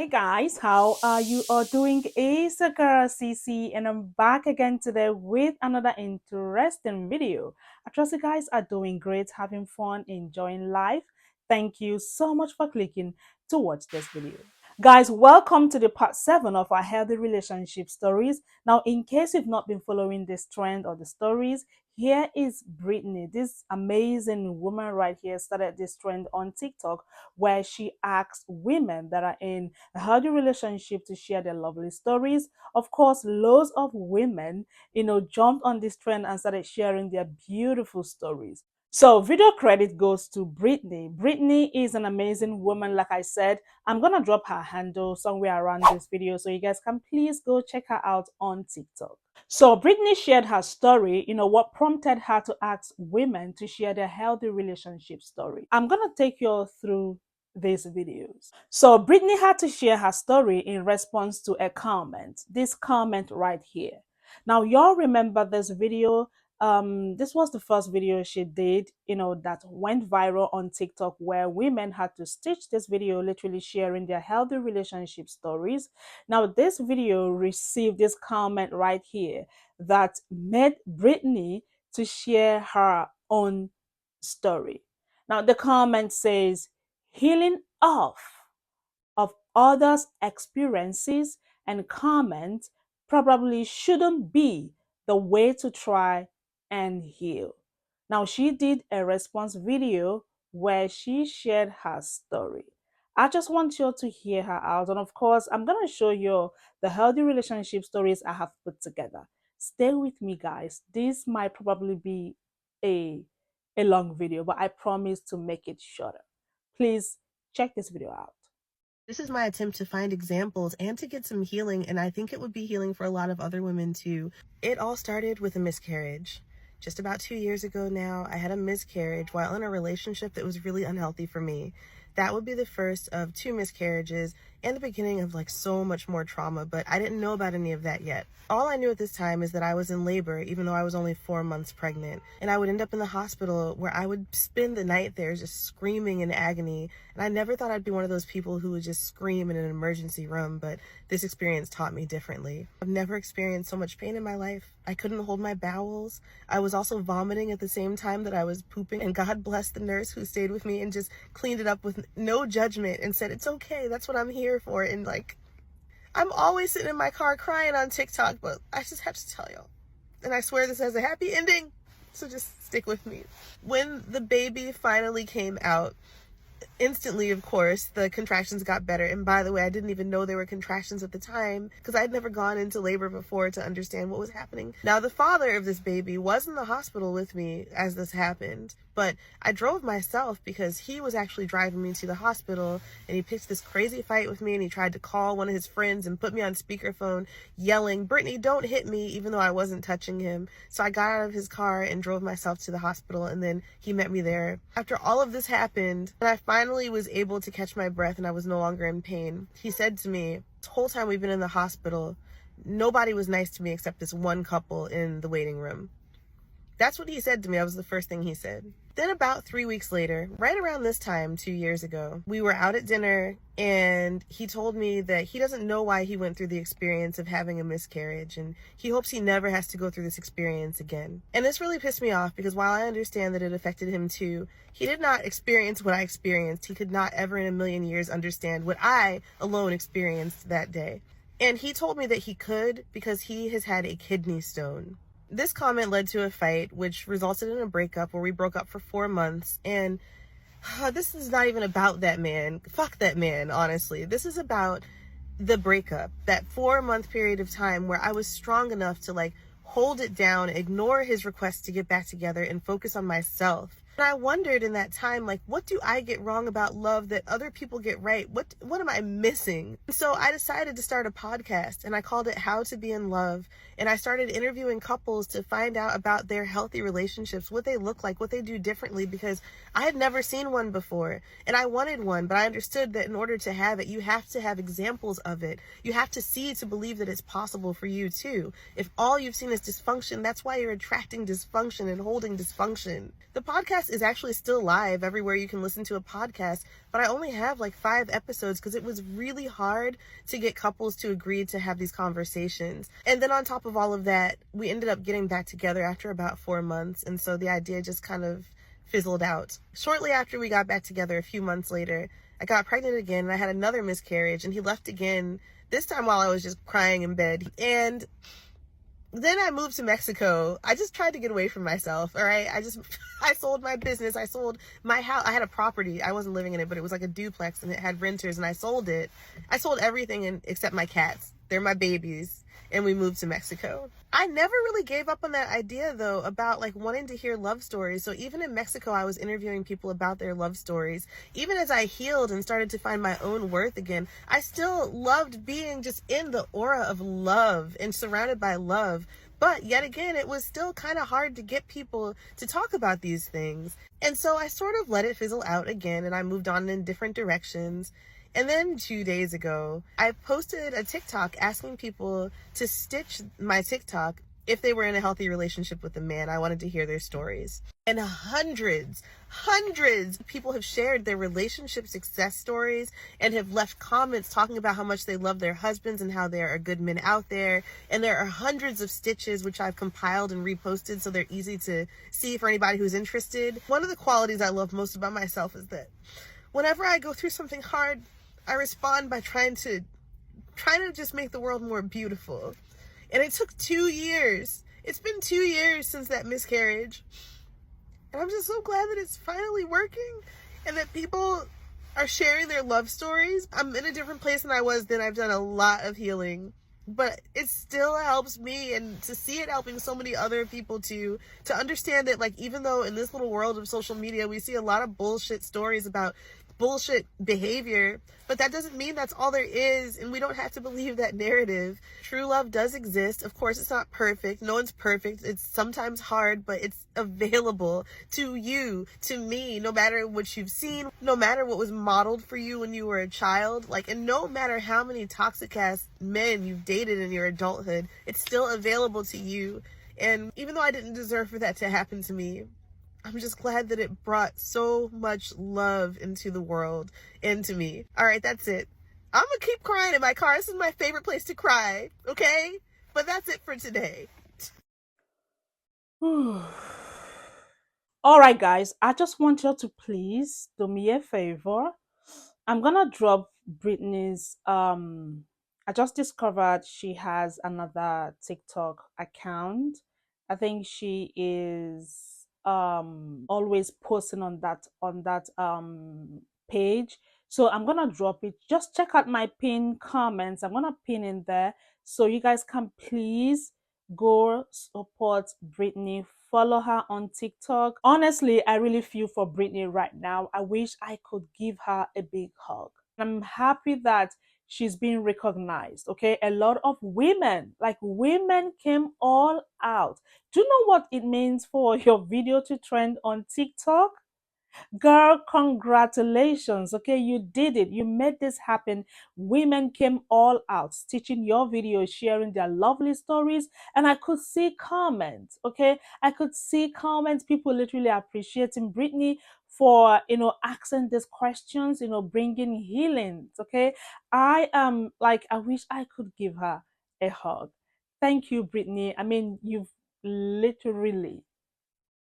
guys, how are you all doing? It's a girl CC and I'm back again today with another interesting video. I trust you guys are doing great, having fun, enjoying life. Thank you so much for clicking to watch this video. Guys, welcome to the part 7 of our healthy relationship stories. Now, in case you've not been following this trend or the stories, here is Britney. This amazing woman right here started this trend on TikTok where she asks women that are in a healthy relationship to share their lovely stories. Of course, loads of women, jumped on this trend and started sharing their beautiful stories. So, video credit goes to Britney. Britney is an amazing woman, like I said. I'm gonna drop her handle somewhere around this video so you guys can please go check her out on TikTok. So Britney shared her story, what prompted her to ask women to share their healthy relationship story. I'm gonna take you all through these videos. So Britney had to share her story in response to a comment. This comment right here. Now y'all remember this video. This was the first video she did, that went viral on TikTok where women had to stitch this video, literally sharing their healthy relationship stories. Now, this video received this comment right here that made Britney to share her own story. Now, the comment says, healing of others' experiences and comments probably shouldn't be the way to try and heal. Now, she did a response video where she shared her story. I just want you to hear her out. And of course, I'm going to show you the healthy relationship stories I have put together. Stay with me, guys. This might probably be a, a long video, but I promise to make it shorter. Please check this video out. This is my attempt to find examples and to get some healing, and I think it would be healing for a lot of other women too. It all started with a miscarriage. Just about 2 years ago now, I had a miscarriage while in a relationship that was really unhealthy for me. That would be the first of 2 miscarriages and the beginning of so much more trauma, but I didn't know about any of that yet. All I knew at this time is that I was in labor, even though I was only 4 months pregnant, and I would end up in the hospital where I would spend the night there just screaming in agony. And I never thought I'd be one of those people who would just scream in an emergency room, but this experience taught me differently. I've never experienced so much pain in my life. I couldn't hold my bowels. I was also vomiting at the same time that I was pooping, and God bless the nurse who stayed with me and just cleaned it up with no judgment and said, it's okay, that's what I'm here for. And I'm always sitting in my car crying on TikTok, but I just have to tell y'all, and I swear this has a happy ending, so just stick with me. When the baby finally came out, instantly, of course, the contractions got better. And by the way, I didn't even know there were contractions at the time because I'd never gone into labor before to understand what was happening. Now, the father of this baby was in the hospital with me as this happened, but I drove myself because he was actually driving me to the hospital, and he picked this crazy fight with me, and he tried to call one of his friends and put me on speakerphone yelling, Brittany, don't hit me, even though I wasn't touching him. So I got out of his car and drove myself to the hospital, and then he met me there. After all of this happened, and I finally was able to catch my breath and I was no longer in pain, he said to me, this whole time we've been in the hospital, nobody was nice to me except this one couple in the waiting room. That's what he said to me. That was the first thing he said. Then about 3 weeks later, right around this time, 2 years ago, we were out at dinner, and he told me that he doesn't know why he went through the experience of having a miscarriage, and he hopes he never has to go through this experience again. And this really pissed me off because while I understand that it affected him too, he did not experience what I experienced. He could not ever in a million years understand what I alone experienced that day. And he told me that he could because he has had a kidney stone. This comment led to a fight, which resulted in a breakup where we broke up for 4 months. And this is not even about that man. Fuck that man, honestly. This is about the breakup, that 4-month period of time where I was strong enough to hold it down, ignore his request to get back together, and focus on myself. And I wondered in that time, what do I get wrong about love that other people get right? What am I missing? So I decided to start a podcast, and I called it How to Be in Love. And I started interviewing couples to find out about their healthy relationships, what they look like, what they do differently, because I had never seen one before. And I wanted one, but I understood that in order to have it, you have to have examples of it. You have to see to believe that it's possible for you too. If all you've seen is dysfunction, that's why you're attracting dysfunction and holding dysfunction. The podcast podcast is actually still live everywhere you can listen to a podcast, but I only have like 5 episodes because it was really hard to get couples to agree to have these conversations. And then on top of all of that, we ended up getting back together after about 4 months, and so the idea just kind of fizzled out. Shortly after we got back together, a few months later, I got pregnant again and I had another miscarriage, and he left again, this time while I was just crying in bed. And then I moved to Mexico. I just tried to get away from myself, all right? I sold my business. I sold my house. I had a property. I wasn't living in it, but it was like a duplex and it had renters, and I sold it. I sold everything except my cats. They're my babies. And we moved to Mexico. I never really gave up on that idea though, about like wanting to hear love stories. So even in Mexico, I was interviewing people about their love stories. Even as I healed and started to find my own worth again, I still loved being just in the aura of love and surrounded by love. But yet again, it was still kind of hard to get people to talk about these things. And so I sort of let it fizzle out again, and I moved on in different directions. And then 2 days ago, I posted a TikTok asking people to stitch my TikTok if they were in a healthy relationship with a man. I wanted to hear their stories. And hundreds of people have shared their relationship success stories and have left comments talking about how much they love their husbands and how there are good men out there. And there are hundreds of stitches which I've compiled and reposted so they're easy to see for anybody who's interested. One of the qualities I love most about myself is that whenever I go through something hard, I respond by trying to just make the world more beautiful. And it took 2 years. It's been 2 years since that miscarriage. And I'm just so glad that it's finally working and that people are sharing their love stories. I'm in a different place than I was then. I've done a lot of healing, but it still helps me, and to see it helping so many other people too, to understand that like, even though in this little world of social media, we see a lot of bullshit stories about bullshit behavior, but that doesn't mean that's all there is, and we don't have to believe that narrative. True love does exist. Of course, it's not perfect. No one's perfect. It's sometimes hard, but it's available to you, to me, no matter what you've seen, no matter what was modeled for you when you were a child, like, and no matter how many toxic ass men you've dated in your adulthood, it's still available to you. And even though I didn't deserve for that to happen to me, I'm just glad that it brought so much love into the world and to me. All right, that's it. I'm gonna keep crying in my car. This is my favorite place to cry, okay? But that's it for today. All right, guys, I just want you to please do me a favor. I'm gonna drop Britney's I just discovered she has another TikTok account. I think she is always posting on that page. So I'm gonna drop it. Just check out my pinned comments. I'm gonna pin in there so you guys can please go support Britney. Follow her on TikTok. Honestly, I really feel for Britney right now. I wish I could give her a big hug. I'm happy that she's being recognized. Okay, a lot of women, like women, came all out. Do you know what it means for your video to trend on TikTok? Girl, congratulations. Okay, you did it. You made this happen. Women came all out, stitching your videos, sharing their lovely stories. And I could see comments. Okay, I could see comments. People literally appreciating Britney for, asking these questions, bringing healings. Okay, I am like, I wish I could give her a hug. Thank you, Britney. I mean, you've literally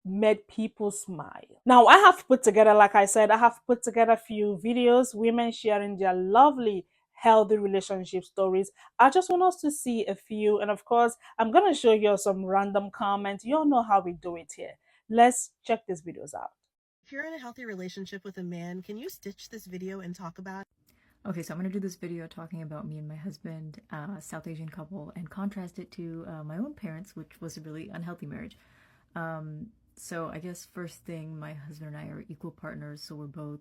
made people smile. Now, I have put together, like I said, I have put together a few videos, women sharing their lovely, healthy relationship stories. I just want us to see a few. And of course, I'm going to show you some random comments. You all know how we do it here. Let's check these videos out. If you're in a healthy relationship with a man, can you stitch this video and talk about it? Okay, so I'm going to do this video talking about me and my husband, South Asian couple, and contrast it to my own parents, which was a really unhealthy marriage. So I guess first thing, my husband and I are equal partners, so we're both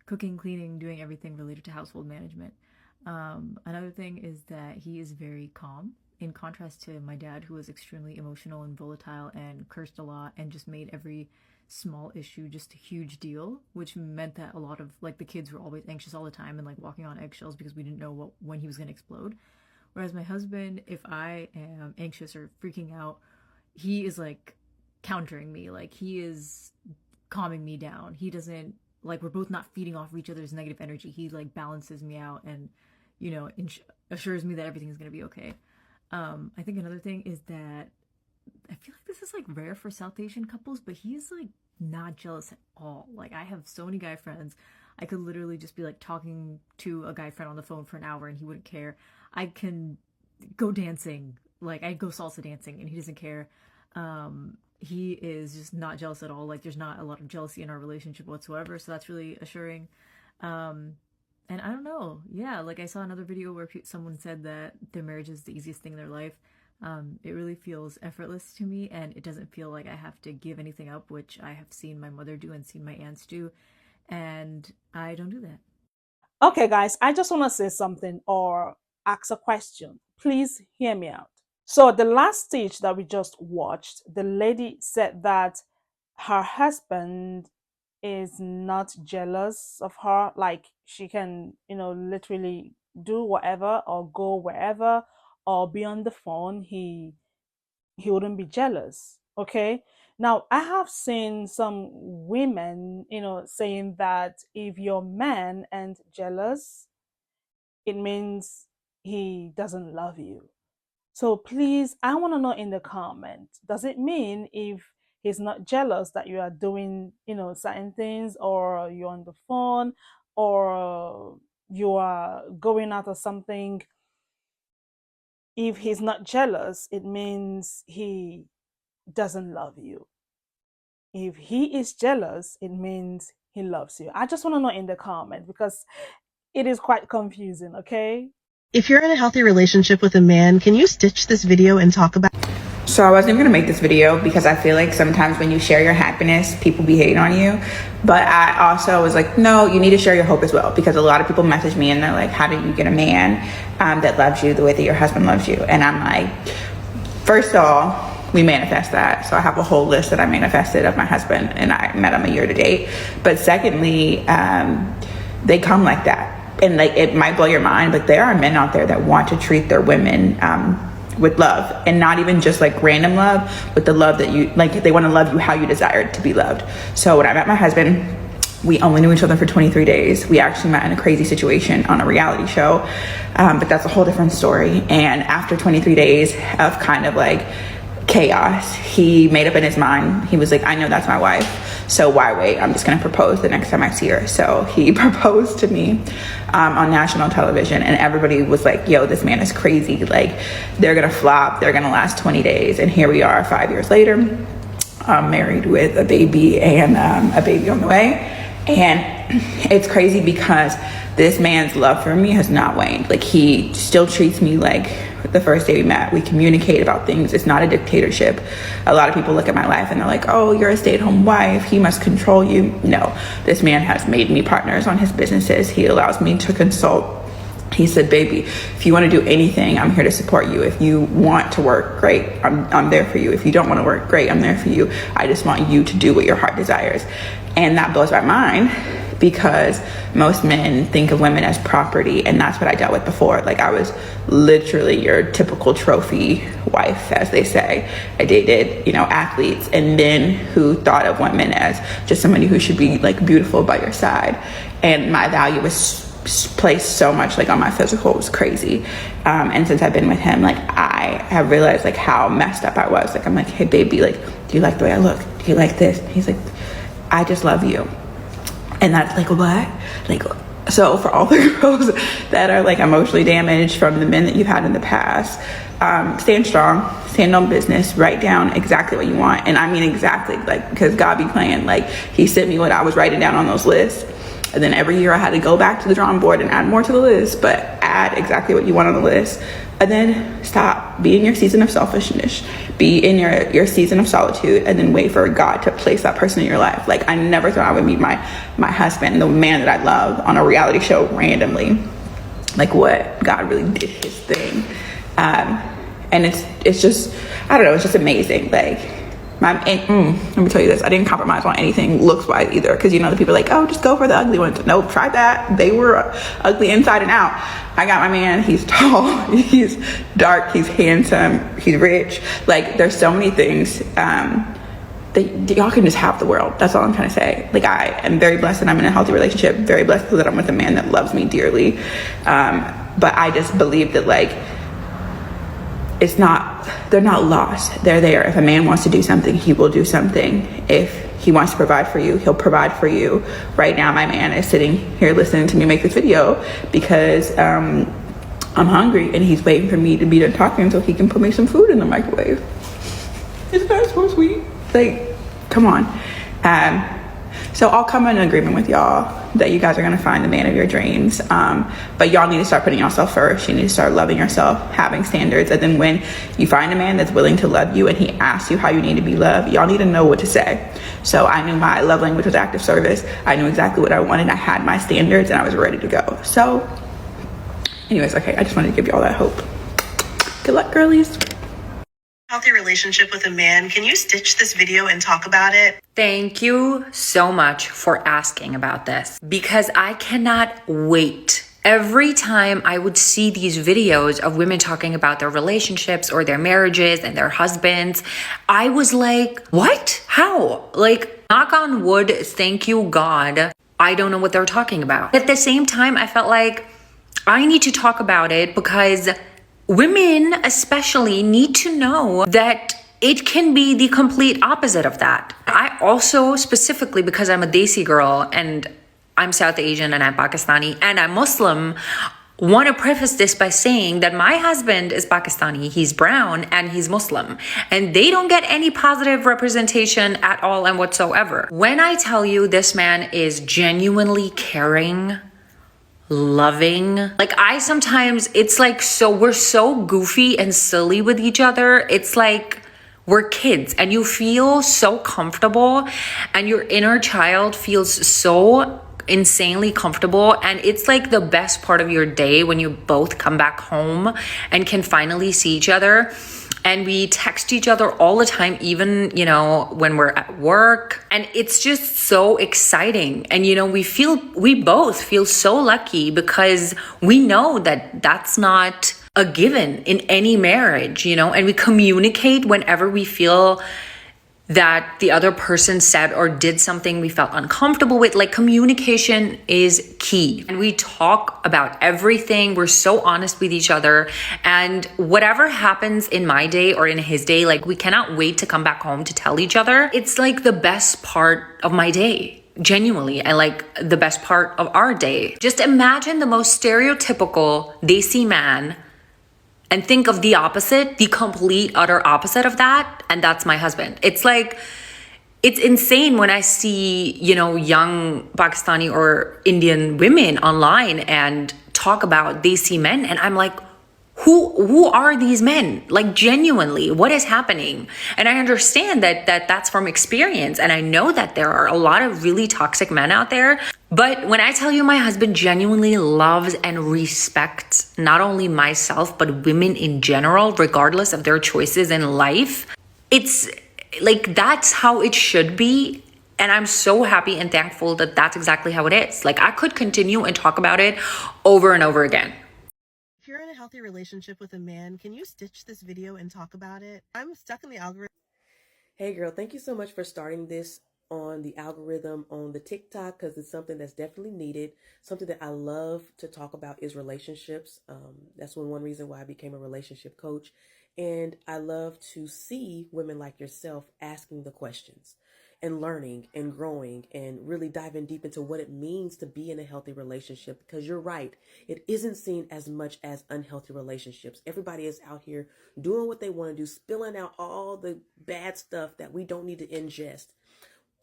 cooking, cleaning, doing everything related to household management. Another thing is that he is very calm, in contrast to my dad, who was extremely emotional and volatile and cursed a lot and just made every small issue just a huge deal, which meant that a lot of like the kids were always anxious all the time and like walking on eggshells because we didn't know when he was going to explode. Whereas my husband, if I am anxious or freaking out, he is like countering me. Like he is calming me down. He doesn't, like, we're both not feeding off each other's negative energy. He like balances me out and, you know, assures me that everything's gonna be okay. I think another thing is that I feel like this is like rare for South Asian couples, but he's like not jealous at all. Like, I have so many guy friends. I could literally just be like talking to a guy friend on the phone for an hour and he wouldn't care. I can go dancing, like I go salsa dancing, and he doesn't care. He is just not jealous at all. Like, there's not a lot of jealousy in our relationship whatsoever, so that's really assuring. And I don't know, yeah, like I saw another video where someone said that their marriage is the easiest thing in their life. It really feels effortless to me, and it doesn't feel like I have to give anything up, which I have seen my mother do and seen my aunts do, and I don't do that. Okay, guys, I just want to say something or ask a question. Please hear me out. So, the last stage that we just watched, the lady said that her husband is not jealous of her. Like, she can, literally do whatever or go wherever or be on the phone. He wouldn't be jealous. Okay. Now, I have seen some women, saying that if your man and jealous, it means he doesn't love you. So please, I want to know in the comment, does it mean if he's not jealous that you are doing, certain things, or you're on the phone, or you are going out or something? If he's not jealous, it means he doesn't love you. If he is jealous, it means he loves you. I just want to know in the comment because it is quite confusing, okay? If you're in a healthy relationship with a man, can you stitch this video and talk about? So I wasn't even gonna make this video because I feel like sometimes when you share your happiness, people be hating on you. But I also was like, no, you need to share your hope as well, because a lot of people message me and they're like, how do you get a man that loves you the way that your husband loves you? And I'm like, first of all, we manifest that. So I have a whole list that I manifested of my husband, and I met him a year to date. But secondly, they come like that. And like, it might blow your mind, but there are men out there that want to treat their women with love, and not even just like random love, but the love that you like. They want to love you how you desired to be loved. So when I met my husband, we only knew each other for 23 days. We actually met in a crazy situation on a reality show, but that's a whole different story. And after 23 days of kind of like chaos, he made up in his mind. He was like, I know that's my wife, so why wait? I'm just gonna propose the next time I see her. So he proposed to me on national television, and everybody was like, yo, this man is crazy. Like, they're gonna flop, they're gonna last 20 days. And here we are 5 years later, married with a baby and a baby on the way. And it's crazy because this man's love for me has not waned. Like, he still treats me like the first day we met. We communicate about things. It's not a dictatorship. A lot of people look at my life and they're like, oh, you're a stay-at-home wife, he must control you. No, this man has made me partners on his businesses. He allows me to consult. He said, baby, if you want to do anything, I'm here to support you. If you want to work, great, I'm there for you. If you don't want to work, great, I'm there for you. I just want you to do what your heart desires. And that blows my mind, because most men think of women as property, and that's what I dealt with before. Like, I was literally your typical trophy wife, as they say. I dated, athletes and men who thought of women as just somebody who should be like beautiful by your side. And my value was placed so much like on my physical. It was crazy. And since I've been with him, like, I have realized like how messed up I was. Like, I'm like, hey baby, like, do you like the way I look? Do you like this? He's like, I just love you. And that's like, what? Like, so for all the girls that are like emotionally damaged from the men that you've had in the past, stand strong, stand on business, write down exactly what you want. And I mean exactly, like, because God be playing. Like, he sent me what I was writing down on those lists. And then every year I had to go back to the drawing board and add more to the list, but add exactly what you want on the list. And then stop. Be in your season of selfishness. Be in your season of solitude, and then wait for God to place that person in your life. Like, I never thought I would meet my husband, the man that I love, on a reality show randomly. Like, what? God really did his thing. And it's just, I don't know, it's just amazing. Like, let me tell you this, I didn't compromise on anything looks wise either, because the people are like, oh, just go for the ugly ones. Nope, try that. They were ugly inside and out. I got my man. He's tall, he's dark, he's handsome, he's rich. Like, there's so many things y'all can just have the world. That's all I'm trying to say. Like, I am very blessed that I'm in a healthy relationship, very blessed that I'm with a man that loves me dearly. But I just believe that, like, they're not lost. They're there. If a man wants to do something, he will do something. If he wants to provide for you, he'll provide for you. Right now, my man is sitting here listening to me make this video because I'm hungry, and he's waiting for me to be done talking so he can put me some food in the microwave. Isn't that so sweet? Like, come on. So I'll come in agreement with y'all that you guys are gonna find the man of your dreams. But y'all need to start putting yourself first. You need to start loving yourself, having standards. And then when you find a man that's willing to love you and he asks you how you need to be loved, y'all need to know what to say. So I knew my love language was active service. I knew exactly what I wanted. I had my standards and I was ready to go. So anyways, okay, I just wanted to give y'all that hope. Good luck, girlies. Healthy relationship with a man. Can you stitch this video and talk about it? Thank you so much for asking about this, because I cannot wait. Every time I would see these videos of women talking about their relationships or their marriages and their husbands, I was like, what? How? Like, knock on wood, thank you, God. I don't know what they're talking about. At the same time, I felt like I need to talk about it because women especially need to know that it can be the complete opposite of that. I also, specifically because I'm a Desi girl and I'm South Asian and I'm Pakistani and I'm Muslim, want to preface this by saying that my husband is Pakistani, he's brown, and he's Muslim, and they don't get any positive representation at all and whatsoever. When I tell you this man is genuinely caring, loving, like, I sometimes, it's like, so we're so goofy and silly with each other. It's like we're kids and you feel so comfortable and your inner child feels so insanely comfortable, and it's like the best part of your day when you both come back home and can finally see each other. And we text each other all the time, even, you know, when we're at work. And it's just so exciting. And, you know, we both feel so lucky because we know that that's not a given in any marriage, you know, and we communicate whenever we feel that the other person said or did something we felt uncomfortable with. Like, communication is key. And we talk about everything. We're so honest with each other. And whatever happens in my day or in his day, like, we cannot wait to come back home to tell each other. It's like the best part of my day. Genuinely, and like the best part of our day. Just imagine the most stereotypical Desi man and think of the opposite, the complete, utter opposite of that. And that's my husband. It's like, it's insane when I see, you know, young Pakistani or Indian women online and talk about Desi men. And I'm like, who are these men? Like, genuinely, what is happening? And I understand that that's from experience. And I know that there are a lot of really toxic men out there. But when I tell you my husband genuinely loves and respects not only myself, but women in general, regardless of their choices in life, it's like, that's how it should be. And I'm so happy and thankful that that's exactly how it is. Like, I could continue and talk about it over and over again. If you're in a healthy relationship with a man, can you stitch this video and talk about it? I'm stuck in the algorithm. Hey girl, thank you so much for starting this on the algorithm on the TikTok, because it's something that's definitely needed. Something that I love to talk about is relationships. That's one reason why I became a relationship coach. And I love to see women like yourself asking the questions and learning and growing and really diving deep into what it means to be in a healthy relationship. Because you're right, it isn't seen as much as unhealthy relationships. Everybody is out here doing what they want to do, spilling out all the bad stuff that we don't need to ingest,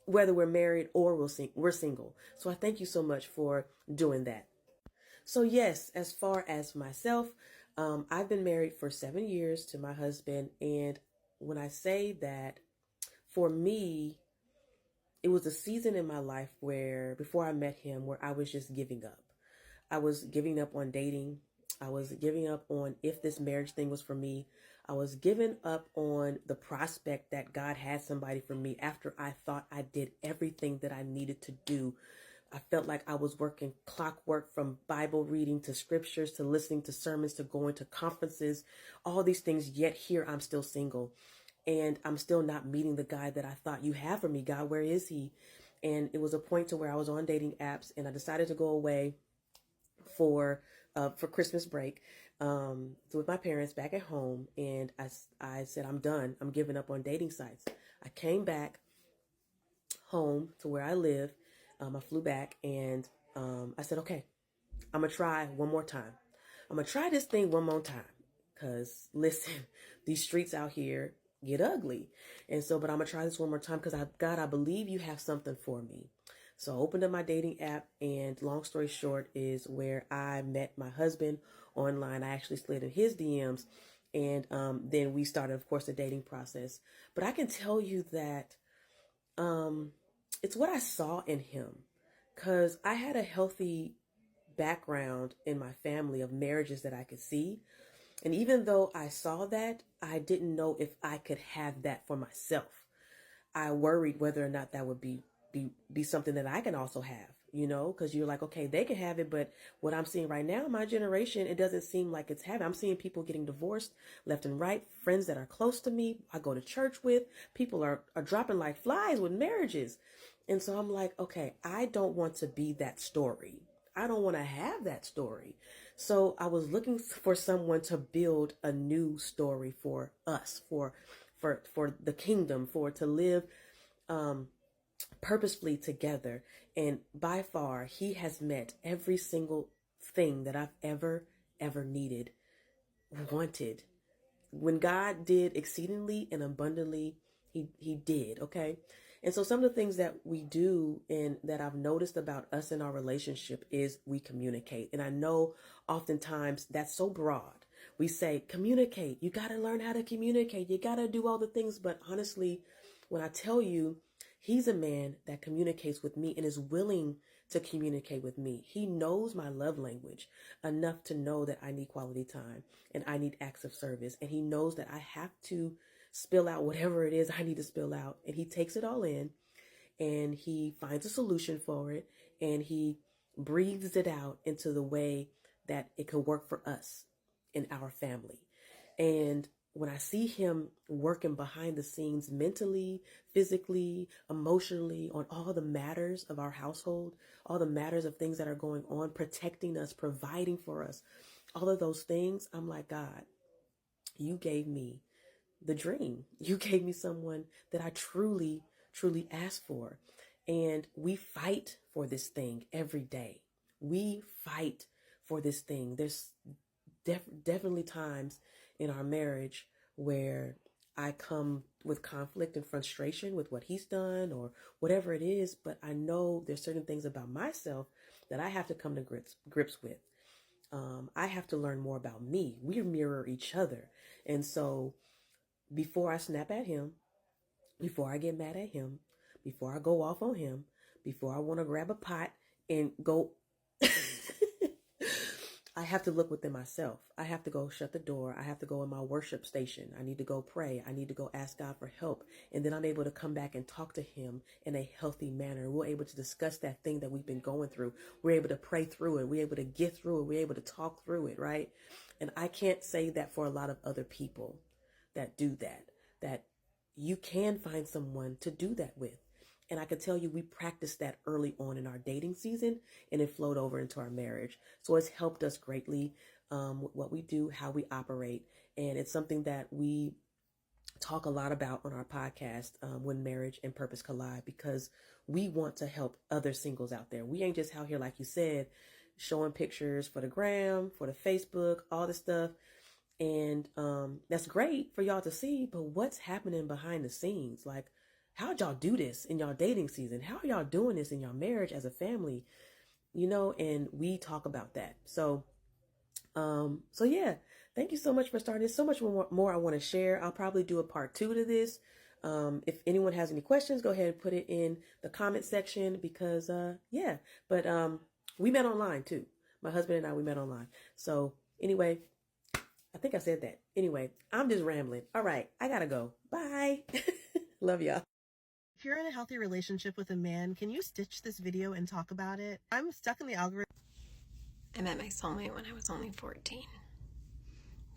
whether we're married or we're single. So I thank you so much for doing that. So yes, as far as myself, I've been married for 7 years to my husband. And when I say that, for me, it was a season in my life where, before I met him, where I was just giving up. I was giving up on dating. I was giving up on if this marriage thing was for me. I was giving up on the prospect that God had somebody for me after I thought I did everything that I needed to do. I felt like I was working clockwork, from Bible reading to scriptures to listening to sermons to going to conferences, all these things, yet here I'm still single. and I'm still not meeting the guy that I thought you have for me. God, where is he? And it was a point to where I was on dating apps, and I decided to go away for Christmas break with my parents back at home. And I said, I'm done. I'm giving up on dating sites. I came back home to where I live. I flew back, and I said, okay, I'm going to try one more time. I'm going to try this thing one more time. Because, listen, these streets out here get ugly. And so, but I'm going to try this one more time because, God, I believe you have something for me. So I opened up my dating app, and long story short is where I met my husband online. I actually slid in his DMs, and then we started, of course, the dating process. But I can tell you that it's what I saw in him, because I had a healthy background in my family of marriages that I could see. And even though I saw that, I didn't know if I could have that for myself. I worried whether or not that would be something that I can also have, because you're like, okay, they can have it, but what I'm seeing right now, my generation, it doesn't seem like it's having. I'm seeing people getting divorced left and right, friends that are close to me, I go to church with, people are dropping like flies with marriages. And so I'm like, okay, I don't want to be that story. I don't want to have that story. So I was looking for someone to build a new story for us, for the kingdom, for to live purposefully together. And by far, he has met every single thing that I've ever needed, wanted. When God did exceedingly and abundantly, he did, okay? And so some of the things that we do and that I've noticed about us in our relationship is we communicate. And I know oftentimes that's so broad. We say, communicate. You got to learn how to communicate. You got to do all the things. But honestly, when I tell you, he's a man that communicates with me and is willing to communicate with me. He knows my love language enough to know that I need quality time and I need acts of service. And he knows that I have to spill out whatever it is I need to spill out. And he takes it all in and he finds a solution for it. And he breathes it out into the way that it could work for us in our family. And when I see him working behind the scenes mentally, physically, emotionally, on all the matters of our household, all the matters of things that are going on, protecting us, providing for us, all of those things, I'm like, God, you gave me the dream. You gave me someone that I truly asked for. And we fight for this thing every day. We fight for this thing. There's definitely times in our marriage where I come with conflict and frustration with what he's done or whatever it is, but I know there's certain things about myself that I have to come to grips with. I have to learn more about me. We mirror each other. And so before I snap at him, before I get mad at him, before I go off on him, before I want to grab a pot and go, I have to look within myself. I have to go shut the door. I have to go in my worship station. I need to go pray. I need to go ask God for help. And then I'm able to come back and talk to him in a healthy manner. We're able to discuss that thing that we've been going through. We're able to pray through it. We're able to get through it. We're able to talk through it, right? And I can't say that for a lot of other people that do that you can find someone to do that with. And I can tell you, we practiced that early on in our dating season, and it flowed over into our marriage. So it's helped us greatly with what we do, how we operate. And it's something that we talk a lot about on our podcast, When Marriage and Purpose Collide, because we want to help other singles out there. We ain't just out here, like you said, showing pictures for the gram, for the Facebook, all this stuff. And that's great for y'all to see, but what's happening behind the scenes? Like, how'd y'all do this in y'all dating season? How are y'all doing this in your marriage as a family? And we talk about that. So yeah, thank you so much for starting. There's so much more I want to share. I'll probably do a part 2 to this. If anyone has any questions, go ahead and put it in the comment section because, yeah, but we met online too. My husband and I, we met online. So anyway, I think I said that. Anyway, I'm just rambling. All right, I gotta go. Bye. Love y'all. If you're in a healthy relationship with a man, can you stitch this video and talk about it? I'm stuck in the algorithm. I met my soulmate when I was only 14.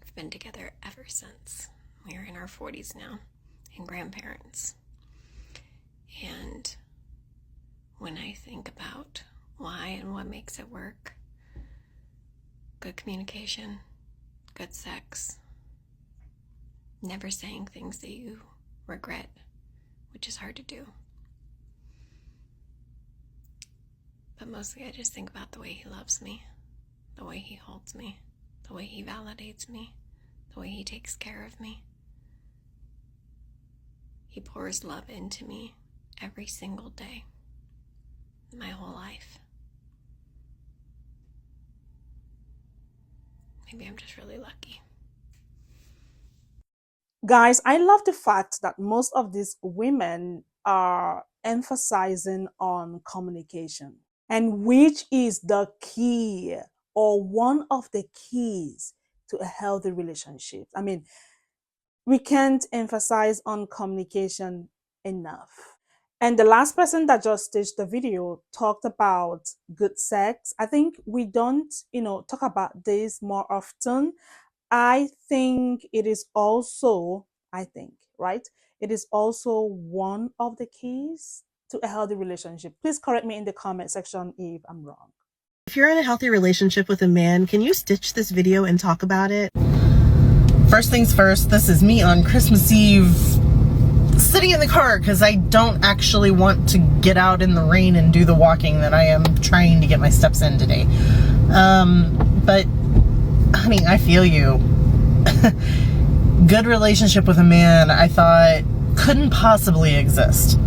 We've been together ever since. We are in our 40s now. and grandparents. And when I think about why and what makes it work, good communication, good sex, never saying things that you regret, which is hard to do. But mostly I just think about the way he loves me, the way he holds me, the way he validates me, the way he takes care of me. He pours love into me every single day, my whole life. Maybe I'm just really lucky. Guys, I love the fact that most of these women are emphasizing on communication, and which is the key or one of the keys to a healthy relationship. I mean, we can't emphasize on communication enough. And the last person that just staged the video talked about good sex. I think we don't, talk about this more often. I think it is also, right? It is also one of the keys to a healthy relationship. Please correct me in the comment section if I'm wrong. If you're in a healthy relationship with a man, can you stitch this video and talk about it? First things first, this is me on Christmas Eve sitting in the car because I don't actually want to get out in the rain and do the walking that I am trying to get my steps in today. But honey, I feel you. Good relationship with a man, I thought, couldn't possibly exist.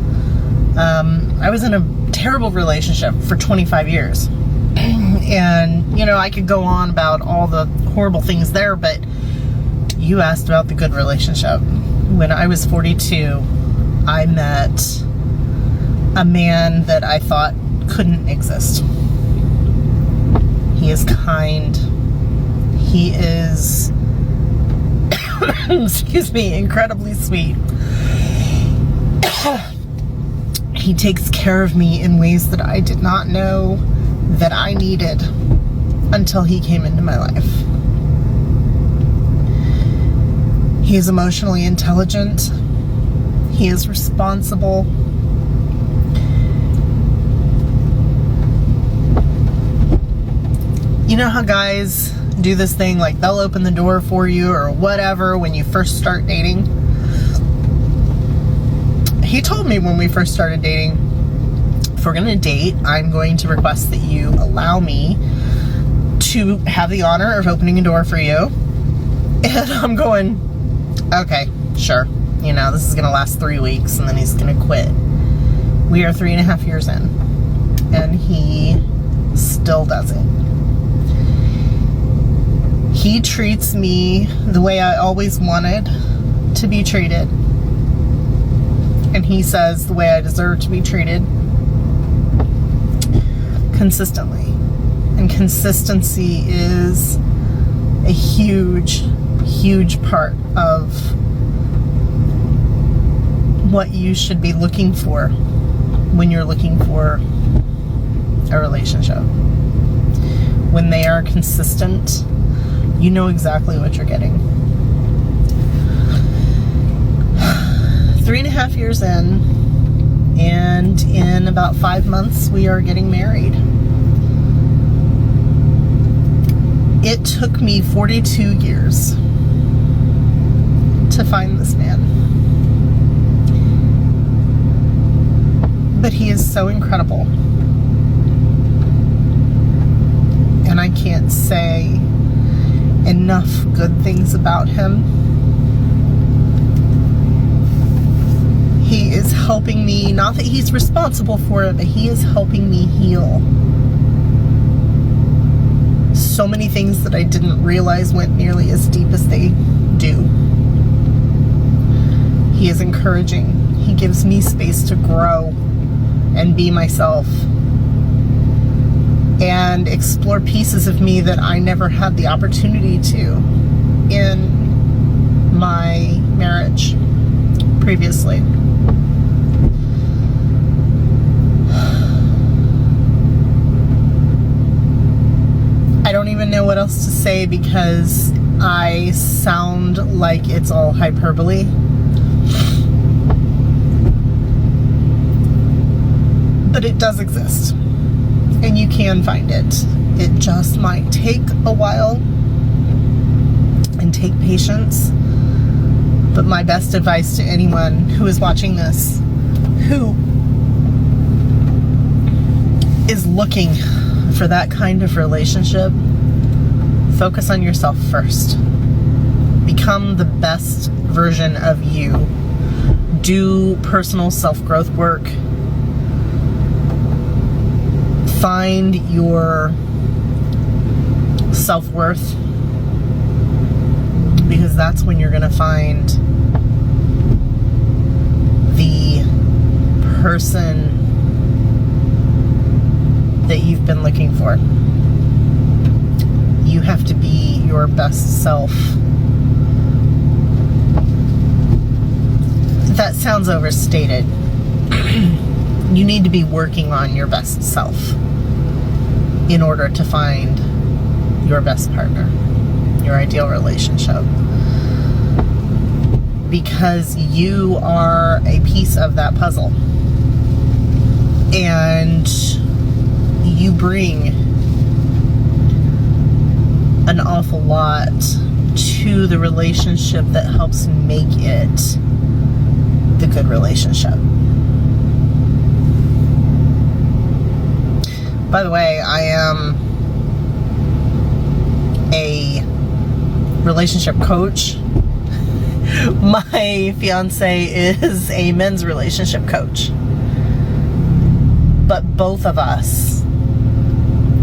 I was in a terrible relationship for 25 years. And, I could go on about all the horrible things there, but you asked about the good relationship. When I was 42, I met a man that I thought couldn't exist. He is kind. He is, excuse me, incredibly sweet. He takes care of me in ways that I did not know that I needed until he came into my life. He is emotionally intelligent. He is responsible. You know how guys do this thing, like they'll open the door for you or whatever when you first start dating? He told me when we first started dating, if we're gonna date, I'm going to request that you allow me to have the honor of opening a door for you. And I'm going, okay, sure. This is gonna last 3 weeks and then he's gonna quit. We are 3.5 years in and he still doesn't. He treats me the way I always wanted to be treated. And he says the way I deserve to be treated consistently. And consistency is a huge, huge part of what you should be looking for when you're looking for a relationship. When they are consistent, you know exactly what you're getting. 3.5 years in, and in about 5 months, we are getting married. It took me 42 years to find this man. But he is so incredible. And I can't say enough good things about him. He is helping me, not that he's responsible for it, but he is helping me heal. So many things that I didn't realize went nearly as deep as they do. He is encouraging. He gives me space to grow and be myself and explore pieces of me that I never had the opportunity to in my marriage previously. I don't even know what else to say because I sound like it's all hyperbole. but it does exist. And you can find it. It just might take a while and take patience. But my best advice to anyone who is watching this, who is looking for that kind of relationship, focus on yourself first. Become the best version of you. Do personal self-growth work. Find your self-worth, because that's when you're going to find the person that you've been looking for. You have to be your best self. That sounds overstated. You need to be working on your best self in order to find your best partner, your ideal relationship. Because you are a piece of that puzzle. And you bring an awful lot to the relationship that helps make it the good relationship. By the way, I am a relationship coach. My fiance is a men's relationship coach. But both of us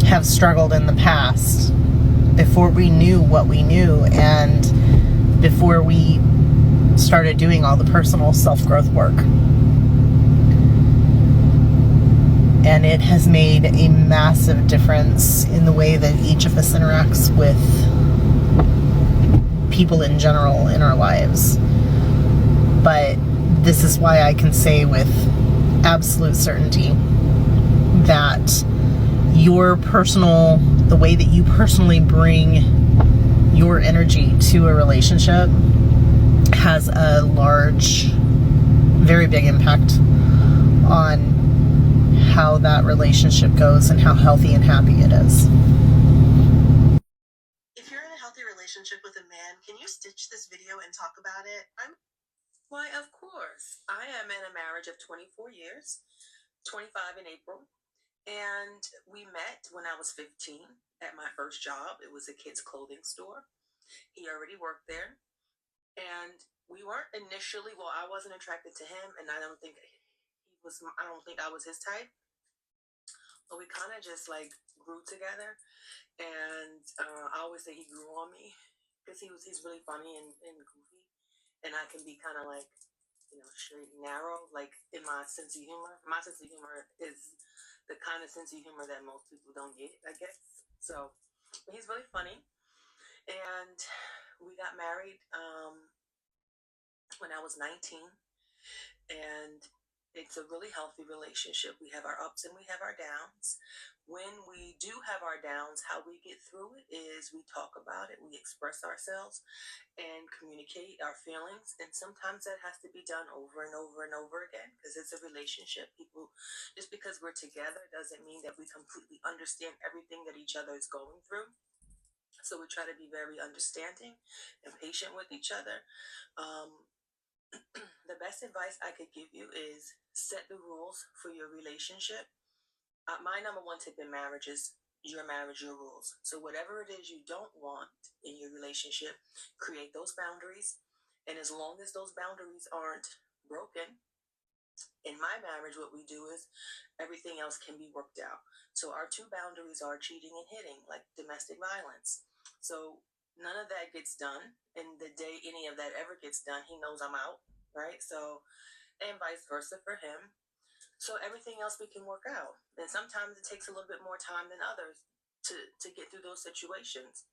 have struggled in the past before we knew what we knew and before we started doing all the personal self-growth work. And it has made a massive difference in the way that each of us interacts with people in general in our lives. But this is why I can say with absolute certainty that the way that you personally bring your energy to a relationship has a large, very big impact on how that relationship goes and how healthy and happy it is. If you're in a healthy relationship with a man, can you stitch this video and talk about it? Why, of course. I am in a marriage of 24 years, 25 in April. And we met when I was 15 at my first job. It was a kids' clothing store. He already worked there. And we weren't initially, well, I wasn't attracted to him, and I don't think I was his type. But we kind of just like grew together. And I always say he grew on me because he's really funny and goofy. And I can be kind of like, straight and narrow, like in my sense of humor. My sense of humor is the kind of sense of humor that most people don't get, I guess. So he's really funny. And we got married when I was 19. And it's a really healthy relationship. We have our ups and we have our downs. When we do have our downs, how we get through it is we talk about it, we express ourselves and communicate our feelings. And sometimes that has to be done over and over and over again because it's a relationship. Just because we're together doesn't mean that we completely understand everything that each other is going through. So we try to be very understanding and patient with each other. The best advice I could give you is set the rules for your relationship. My number one tip in marriage is your marriage, your rules. So whatever it is you don't want in your relationship, create those boundaries. And as long as those boundaries aren't broken, in my marriage, what we do is everything else can be worked out. So our two boundaries are cheating and hitting, like domestic violence. So none of that gets done. And the day any of that ever gets done, he knows I'm out, right? So, and vice versa for him. So everything else we can work out. And sometimes it takes a little bit more time than others to get through those situations.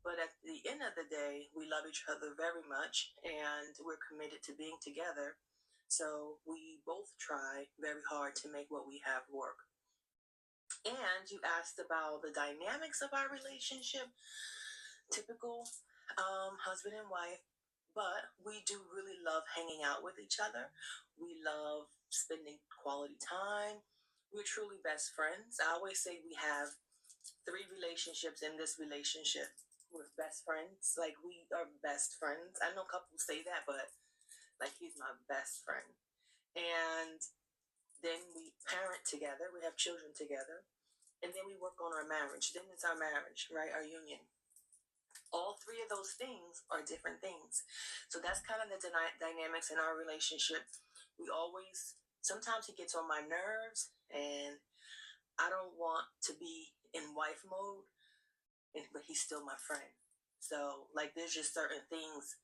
But at the end of the day, we love each other very much and we're committed to being together. So we both try very hard to make what we have work. And you asked about the dynamics of our relationship. Typical husband and wife. But we do really love hanging out with each other. We love spending quality time. We're truly best friends. I always say we have three relationships in this relationship. We're best friends. Like, we are best friends. I know couples say that, but like, he's my best friend. And then we parent together. We have children together. And then we work on our marriage. Then it's our marriage, right? Our union. All three of those things are different things. So that's kind of the dynamics in our relationship. We always, sometimes he gets on my nerves, and I don't want to be in wife mode, but he's still my friend. So, like, there's just certain things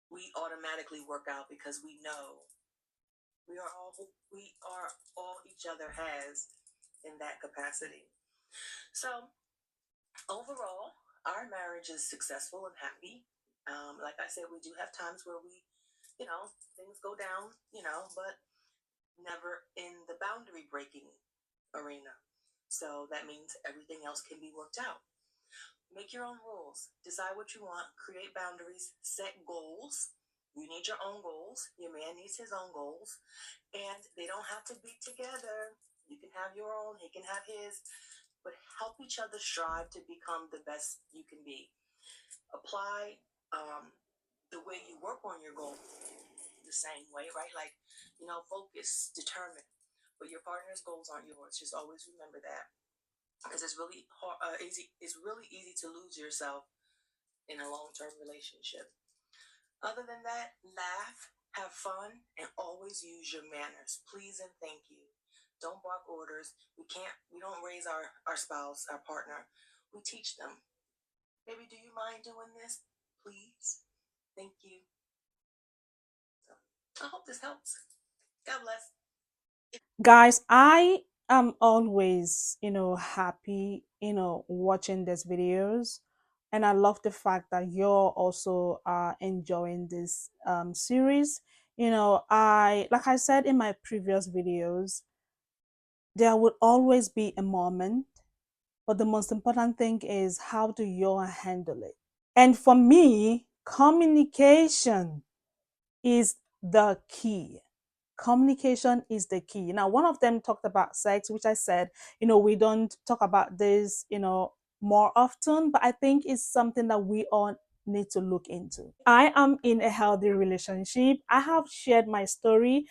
we automatically work out because we know we are all each other has in that capacity. So overall, our marriage is successful and happy. Like I said, we do have times where things go down, but never in the boundary breaking arena. So that means everything else can be worked out. Make your own rules. Decide what you want. Create boundaries. Set goals. You need your own goals. Your man needs his own goals. And they don't have to be together. You can have your own. He can have his. But help each other strive to become the best you can be. Apply the way you work on your goal the same way, right? Like, focus, determine. But your partner's goals aren't yours. Just always remember that, because it's really easy. It's really easy to lose yourself in a long-term relationship. Other than that, laugh, have fun, and always use your manners. Please and thank you. Don't bark orders. We don't raise our spouse, our partner. We teach them. Baby, do you mind doing this? Please. Thank you. So I hope this helps. God bless. Guys, I am always, happy, watching these videos. And I love the fact that you're also enjoying this series. Like I said in my previous videos, there will always be a moment, but the most important thing is how do you handle it? And for me, communication is the key. Communication is the key. Now, one of them talked about sex, which I said, we don't talk about this, more often, but I think it's something that we all need to look into. I am in a healthy relationship. I have shared my story.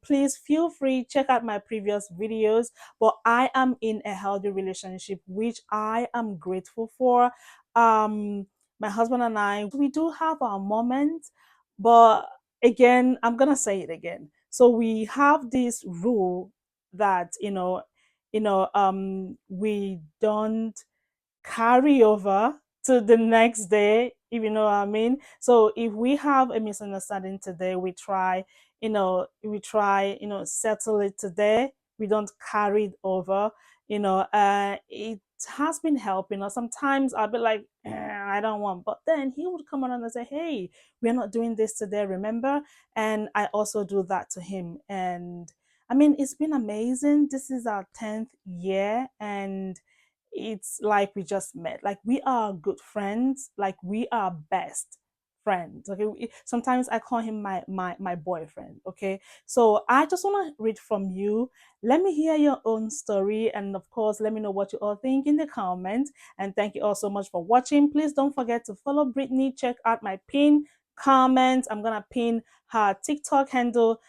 Please feel free, check out my previous videos. But I am in a healthy relationship, which I am grateful for. My husband and I, we do have our moments, but again, I'm gonna say it again. So we have this rule that we don't carry over to the next day, if you know what I mean. So if we have a misunderstanding today, we try settle it today. We don't carry it over. It has been helping us. Sometimes I'll be like, I don't want, but then he would come on and say, hey, we're not doing this today, remember? And I also do that to him. And I mean, it's been amazing. This is our 10th year, and it's like we just met. Like, we are good friends. Like, we are best friends. Okay. Sometimes I call him my boyfriend. Okay. So I just want to read from you. Let me hear your own story. And of course, let me know what you all think in the comments. And thank you all so much for watching. Please don't forget to follow Britney. Check out my pin comments. I'm gonna pin her TikTok handle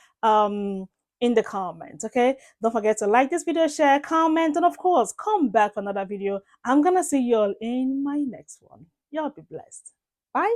in the comments. Okay, don't forget to like this video, share, comment, and of course come back for another video. I'm gonna see you all in my next one. Y'all be blessed. Bye.